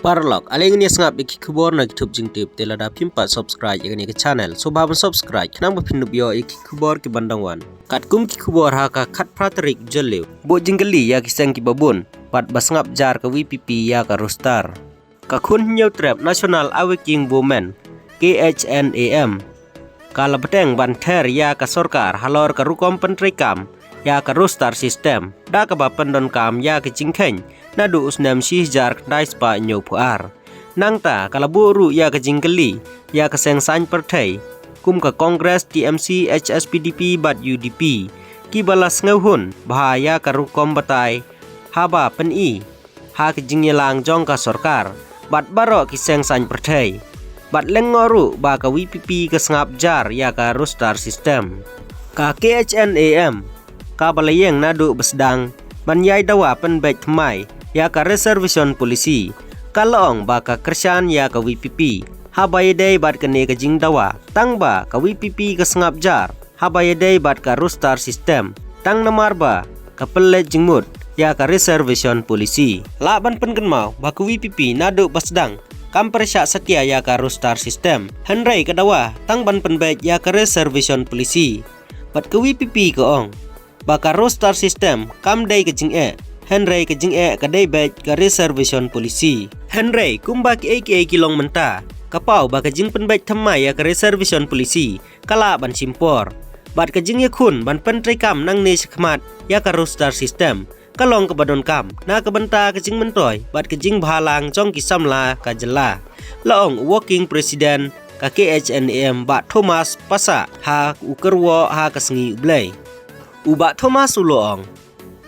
Parlok, aling ni sangap iki kubor na YouTube jing tip telada pimpa subscribe yang ni ke channel. So bahan subscribe kenang bapin nubio iki kubor ki bandangwan. Kat kum ki kubor haka kat praterik jeliu. Bo jinggeli ya kisang ki babun. Pat basngap jar ke WPP ya ka rostar. Kakun nyau trap national awaking women KHNAM. Kala beteng banter ya ka sorkar halor ka rukom pentrikam ya ka rostar sistem. Da ka bapan don kam ya ke jingkeng. Nadu usnam sih jar kedai spa nyau puar. Nang ta kala buru ya ke jinggeli ya ke sengsan pertai. Kum ke Kongres TMC HSPDP bat UDP. Ki balas ngauhun bahaya ka rukom batai. Haba pen ha ke jingyelang jong ka sorkar. Bat baro ki sengsan pertai. Bat lengoru ba ka WPP ke sengap jar ya ka rostar sistem. Ka KHNAM ka balayeng nadu besdang banyai dawa penbek thmai ya ka reservation polisi kalong ba ka kersan ya ka WPP habayedai bat kene ka jing dawa tang ba ka WPP ka sengap jar habayedai bat ka rostar sistem tang namar ba ka pelet jingmut ya ka reservation polisi laban penkenmau ba ka WPP nadu basdang kam persyak setia ya ka rostar sistem henrei ka dawa tang ban penbek ya ka reservation polisi bat ka WPP ka ong ba ka rostar sistem kam dai ka jing Henry ke jing ke dai bet ke reservation polisi. Henry kumba ki kilong menta. Kapau ba ke jing penbet thamai ya ke reservation polisi. Kala ban simpor. Bat ke jing kun ban pentri kam nang ne sekmat ya ke rostar sistem. Kalong ke badon kam na ke benta ke jing mentoy. Bat ke jing bhalang jong ki samla ka jela. Laong working president ka KHNAM ba Thomas Pasa ha ukerwo ha kesengi ublay. Uba Thomas uloong.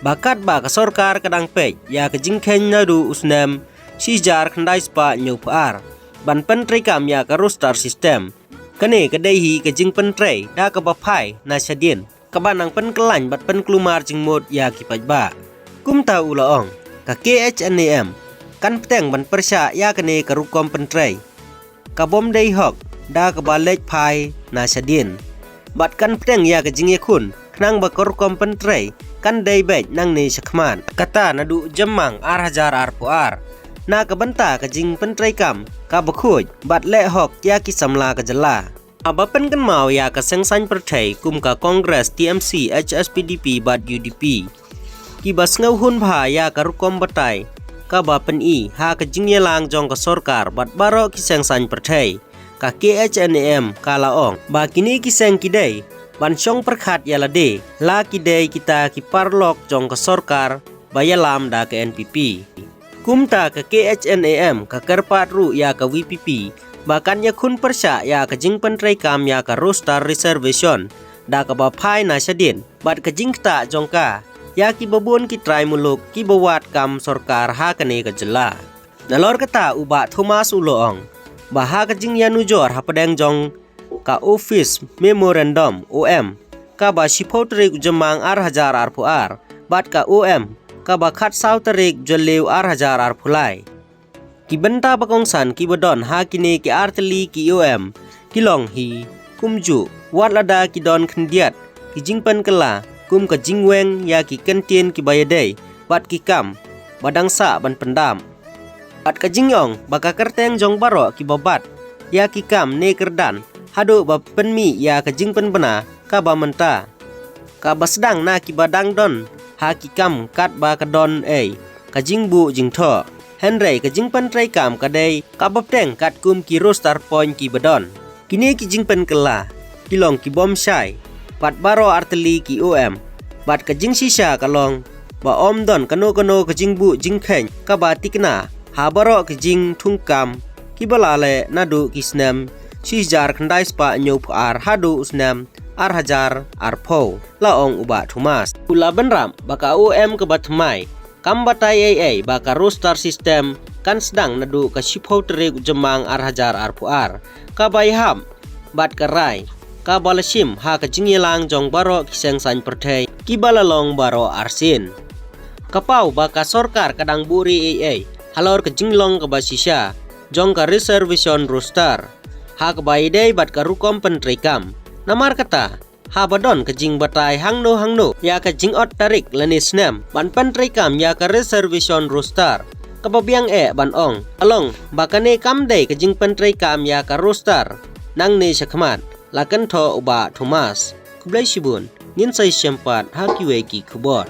Bakat ba ka sorkar kadang pek ya ke jingkeng nadu usnam sijar kendai spa nyau puar ban pentri kam ya ka rostar sistem kene kedehi ke jing pentri da ka bapai na syadien kabanang penkelan bat penkelumar jing mod ya ki pajba kum ta ulaong ka KHNAM kan peteng ban persya ya kene ka rukom pentri ka bom dei hok da ka balek pai na syadien bat kan peteng ya ke jing kun kenang ba ka rukom pentri kan dai bet nang ni sekman kata nadu jemang hajar puar na kebenta ke jing pentrai kam ka bakhuj bat le hok ya ki samla ka jela aba pen kan mau ya ka sengsan pertai kum ka Kongres TMC HSPDP bat UDP ki bas ngau hun bha ya ka rukom batai ka ba pen ha ka jing yelang jong ka sorkar bat baro ki sengsan pertai ka KHNAM ka laong ba kini ki seng kidai Bansong perkhat yalade la kidai kita ki parlok jong ke sorkar bayalam da ke NPP. Kumta ke KHNAM ke kerpat ru ya ke WPP bahkan ya kun persya ya ke jing pentrai kam ya ke rostar reservation da ke bapai na syadin bat ke jing ta jongka ya ki babun ki trai muluk ki bawat kam sorkar ha kene ke jela. Nalor kata uba Thomas uloong bah ke jing ya nujor ha pedang jong ka office memorandum OM ka ba shipau tarik jemang hajar puar bat ka OM ka ba khat sau tarik joleu hajar pulai ki benta bakongsan ki badon ha kini ki arteli ki OM kilong hi kumju wat lada ki don khndiat ki jingpan kela kum ka jingweng ya ki kentien ki bayadai bat ki kam badang sa ban pendam bat ka jingyong baka kerteng jong baro ki babat ya ki kam ne kerdan hado ba penmi ya ke jing pen bena ka ba menta ka ba sedang na ki badang don ha ki kam kat ba ka don ka jing bu jing tho Henry ke jing pen trai kam ka dei ka ba teng kat kum ki rostar point ki badon kini ki jing pen kela kilong ki bom syai pat baro arteli ki OM bat ke jing sisa kalong ba om don kano ke jing bu jing kheng ka ba tikna ha baro ke jing thungkam ki balale nadu ki snam sijar kendai spa nyau puar hadu usnam hajar po laong uba Thomas ula benram baka OM ke batmai kam batai baka rostar sistem kan sedang nadu ka shipau terik jemang hajar puar ka bayham bat kerai ka balasim ha ka jingyelang jong baro kiseng san pertai ki balalong baro arsin kapau baka sorkar kadang buri halor ke jinglong ke basisya jong ka reservation rostar ha kebaidai bat ka rukom pentri kam namar kata ha badon ke jing batai hangno ya ke jing ot tarik lenis nem ban pentri kam ya ka reservation rostar kapabiang ban ong along bakane kam dei ka jing pantrai kam ya ka roster nang ne shakmat lakan tho uba Thomas kublai shibun ngin sai sempat hakiwe ki kubor